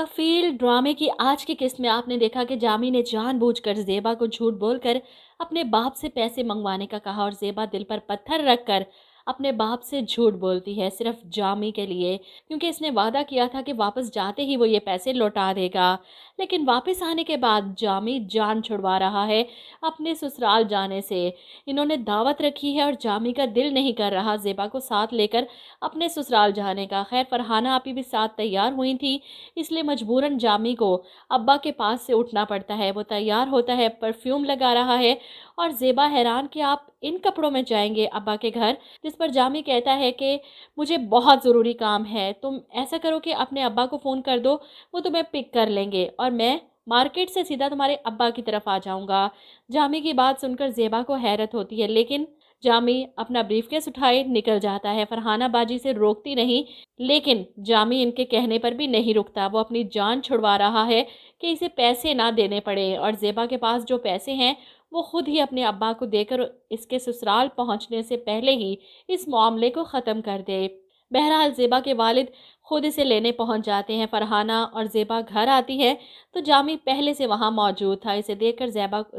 कफील ड्रामे की आज की किस्त में आपने देखा कि जामी ने जानबूझकर ज़ेबा को झूठ बोलकर अपने बाप से पैसे मंगवाने का कहा और ज़ेबा दिल पर पत्थर रखकर अपने बाप से झूठ बोलती है सिर्फ जामी के लिए, क्योंकि इसने वादा किया था कि वापस जाते ही वो ये पैसे लौटा देगा। लेकिन वापस आने के बाद जामी जान छुड़वा रहा है अपने ससुराल जाने से। इन्होंने दावत रखी है और जामी का दिल नहीं कर रहा ज़ेबा को साथ लेकर अपने ससुराल जाने का। खैर फरहाना आपी भी साथ तैयार हुई थी, इसलिए मजबूरन जामी को अब्बा के पास से उठना पड़ता है। वो तैयार होता है, परफ्यूम लगा रहा है और ज़ेबा हैरान कि आप इन कपड़ों में जाएंगे अब्बा के घर। जिस पर जामी कहता है कि मुझे बहुत ज़रूरी काम है, तुम ऐसा करो कि अपने अब्बा को फ़ोन कर दो, वो तुम्हें पिक कर लेंगे और मैं मार्केट से सीधा तुम्हारे अब्बा की तरफ आ जाऊंगा। जामी की बात सुनकर ज़ेबा को हैरत होती है, लेकिन जामी अपना ब्रीफकेस उठाए निकल जाता है। फरहाना बाजी से रोकती नहीं, लेकिन जामी इनके कहने पर भी नहीं रुकता। वो अपनी जान छुड़वा रहा है कि इसे पैसे ना देने पड़े और ज़ेबा के पास जो पैसे हैं वो खुद ही अपने अब्बा को देकर इसके ससुराल पहुंचने से पहले ही इस मामले को ख़त्म कर दे। बहरहाल ज़ेबा के वालिद खुद इसे लेने पहुंच जाते हैं। फरहाना और ज़ेबा घर आती है तो जामी पहले से वहां मौजूद था। इसे देखकर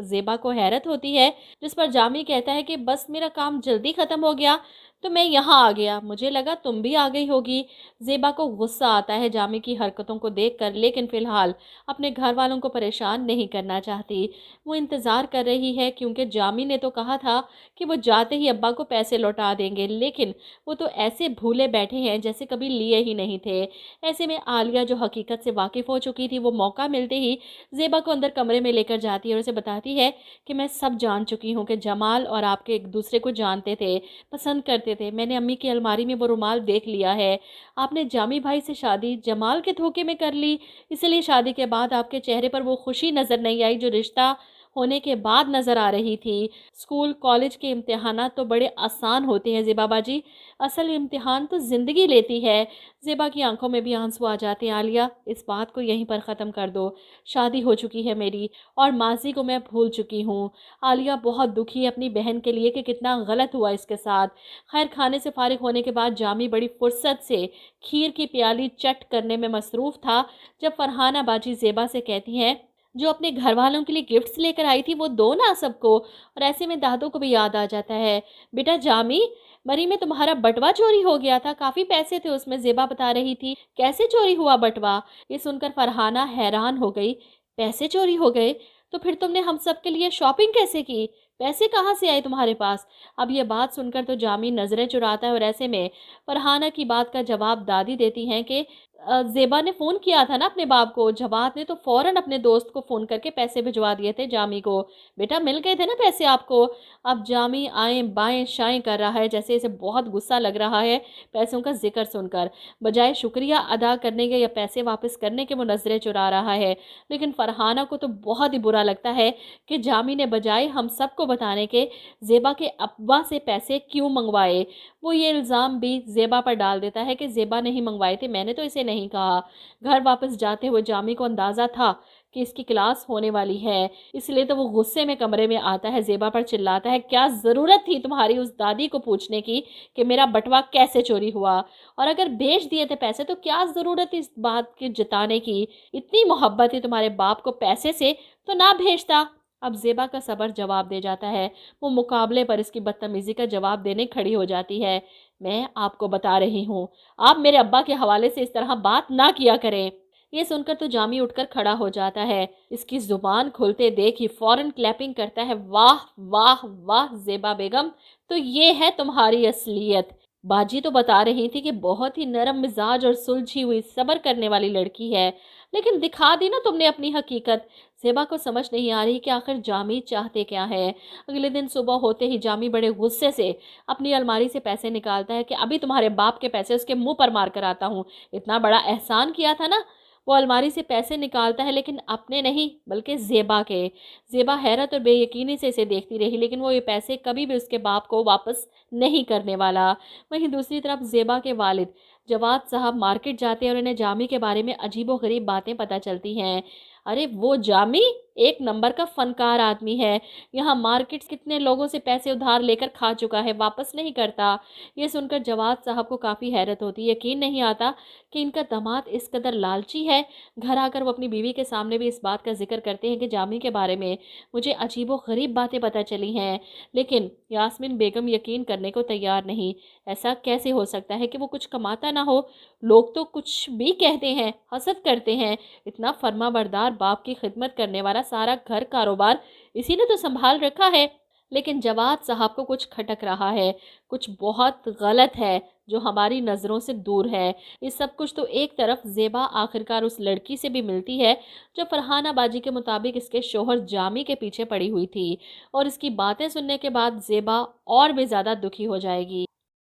ज़ेबा को हैरत होती है, जिस पर जामी कहता है कि बस मेरा काम जल्दी ख़त्म हो गया तो मैं यहाँ आ गया, मुझे लगा तुम भी आ गई होगी। ज़ेबा को गुस्सा आता है जामी की हरकतों को देखकर, लेकिन फ़िलहाल अपने घर वालों को परेशान नहीं करना चाहती। वो इंतज़ार कर रही है, क्योंकि जामी ने तो कहा था कि वो जाते ही अब्बा को पैसे लौटा देंगे, लेकिन वो तो ऐसे भूले बैठे हैं जैसे कभी लिए ही नहीं थे। ऐसे में आलिया, जो हकीकत से वाकिफ़ हो चुकी थी, वो मौका मिलते ही ज़ेबा को अंदर कमरे में लेकर जाती है और उसे बताती है कि मैं सब जान चुकी हूँ कि जमाल और आपके एक दूसरे को जानते थे, पसंद करते थे। मैंने अम्मी की अलमारी में वो रुमाल देख लिया है। आपने जामी भाई से शादी जमाल के धोखे में कर ली, इसलिए शादी के बाद आपके चेहरे पर वो खुशी नज़र नहीं आई जो रिश्ता होने के बाद नज़र आ रही थी। स्कूल कॉलेज के इम्तिहानात तो बड़े आसान होते हैं ज़ेबा बाजी, असल इम्तिहान तो ज़िंदगी लेती है। ज़ेबा की आंखों में भी आंसू आ जाते हैं। आलिया, इस बात को यहीं पर ख़त्म कर दो। शादी हो चुकी है मेरी और माजी को मैं भूल चुकी हूँ। आलिया बहुत दुखी है अपनी बहन के लिए कि कितना गलत हुआ इसके साथ। खैर खाने से फारिग होने के बाद जामी बड़ी फुर्सत से खीर की प्याली चट करने में मसरूफ़ था, जब फरहाना बाजी ज़ेबा से कहती हैं जो अपने घर वालों के लिए गिफ्ट्स लेकर आई थी वो दो ना सबको। और ऐसे में दादू को भी याद आ जाता है, बेटा जामी, मरी में तुम्हारा बटवा चोरी हो गया था, काफ़ी पैसे थे उसमें, ज़ेबा बता रही थी। कैसे चोरी हुआ बटवा? ये सुनकर फरहाना हैरान हो गई। पैसे चोरी हो गए? तो फिर तुमने हम सब के लिए शॉपिंग कैसे की? पैसे कहाँ से आए तुम्हारे पास? अब ये बात सुनकर तो जामी नज़रें चुराता है और ऐसे में फरहाना की बात का जवाब दादी देती हैं कि ज़ेबा ने फ़ोन किया था ना अपने बाप को, जवाद ने तो फ़ौरन अपने दोस्त को फ़ोन करके पैसे भिजवा दिए थे जामी को। बेटा मिल गए थे ना पैसे आपको? अब जामी आएँ बाएँ शाएँ कर रहा है, जैसे इसे बहुत गुस्सा लग रहा है पैसों का जिक्र सुनकर। बजाय शुक्रिया अदा करने के या पैसे वापस करने के वो नज़रें चुरा रहा है। लेकिन फरहाना को तो बहुत ही बुरा लगता है कि जामी ने बजाय हम सबको बताने के ज़ेबा के अब्बा से पैसे क्यों मंगवाए। वो ये इल्ज़ाम भी ज़ेबा पर डाल देता है कि ज़ेबा ने ही मंगवाए थे, मैंने तो इसे नहीं कहा। घर वापस जाते हुए जामी को अंदाज़ा था कि इसकी क्लास होने वाली है, इसलिए तो वो गुस्से में कमरे में आता है, ज़ेबा पर चिल्लाता है, क्या ज़रूरत थी तुम्हारी उस दादी को पूछने की कि मेरा बटवा कैसे चोरी हुआ? और अगर भेज दिए थे पैसे तो क्या ज़रूरत थी इस बात की जताने की? इतनी मोहब्बत है तुम्हारे बाप को पैसे से तो ना भेजता। अब ज़ेबा का सब्र जवाब दे जाता है। वो मुकाबले पर इसकी बदतमीज़ी का जवाब देने खड़ी हो जाती है। मैं आपको बता रही हूँ, आप मेरे अब्बा के हवाले से इस तरह बात ना किया करें। ये सुनकर तो जामी उठकर खड़ा हो जाता है। इसकी ज़ुबान खुलते देख ही फ़ौरन क्लैपिंग करता है। वाह वाह वाह ज़ेबा बेगम, तो ये है तुम्हारी असलियत। बाजी तो बता रही थी कि बहुत ही नरम मिजाज और सुलझी हुई सब्र करने वाली लड़की है, लेकिन दिखा दी ना तुमने अपनी हकीकत। ज़ेबा को समझ नहीं आ रही कि आखिर जामी चाहते क्या है। अगले दिन सुबह होते ही जामी बड़े गुस्से से अपनी अलमारी से पैसे निकालता है कि अभी तुम्हारे बाप के पैसे उसके मुंह पर मार कर आता हूँ। इतना बड़ा एहसान किया था ना। वो अलमारी से पैसे निकालता है, लेकिन अपने नहीं बल्कि ज़ेबा के। ज़ेबा हैरत और बेयकीनी से इसे देखती रही, लेकिन वो ये पैसे कभी भी उसके बाप को वापस नहीं करने वाला। वहीं दूसरी तरफ ज़ेबा के वालिद जवाद साहब मार्केट जाते हैं और उन्हें जामी के बारे में अजीबो गरीब बातें पता चलती हैं। अरे वो जामी, एक नंबर का फनकार आदमी है। यहाँ मार्केट कितने लोगों से पैसे उधार लेकर खा चुका है, वापस नहीं करता। ये सुनकर जवाद साहब को काफ़ी हैरत होती है। यकीन नहीं आता कि इनका दामाद इस कदर लालची है। घर आकर वो अपनी बीवी के सामने भी इस बात का जिक्र करते हैं कि जामी के बारे में मुझे अजीबो-गरीब बातें पता चली हैं। लेकिन यास्मीन बेगम यकीन करने को तैयार नहीं। ऐसा कैसे हो सकता है कि वो कुछ कमाता ना हो? लोग तो कुछ भी कहते हैं, हसद करते हैं। इतना फर्माबरदार बाप की खिदमत करने वाला सारा घर कारोबार इसी ने तो संभाल रखा है। लेकिन जवाद साहब को कुछ खटक रहा है, कुछ बहुत गलत है जो हमारी नज़रों से दूर है। ये सब कुछ तो एक तरफ ज़ेबा आखिरकार उस लड़की से भी मिलती है जो फरहाना बाजी के मुताबिक इसके शोहर जामी के पीछे पड़ी हुई थी, और इसकी बातें सुनने के बाद ज़ेबा और भी ज़्यादा दुखी हो जाएगी।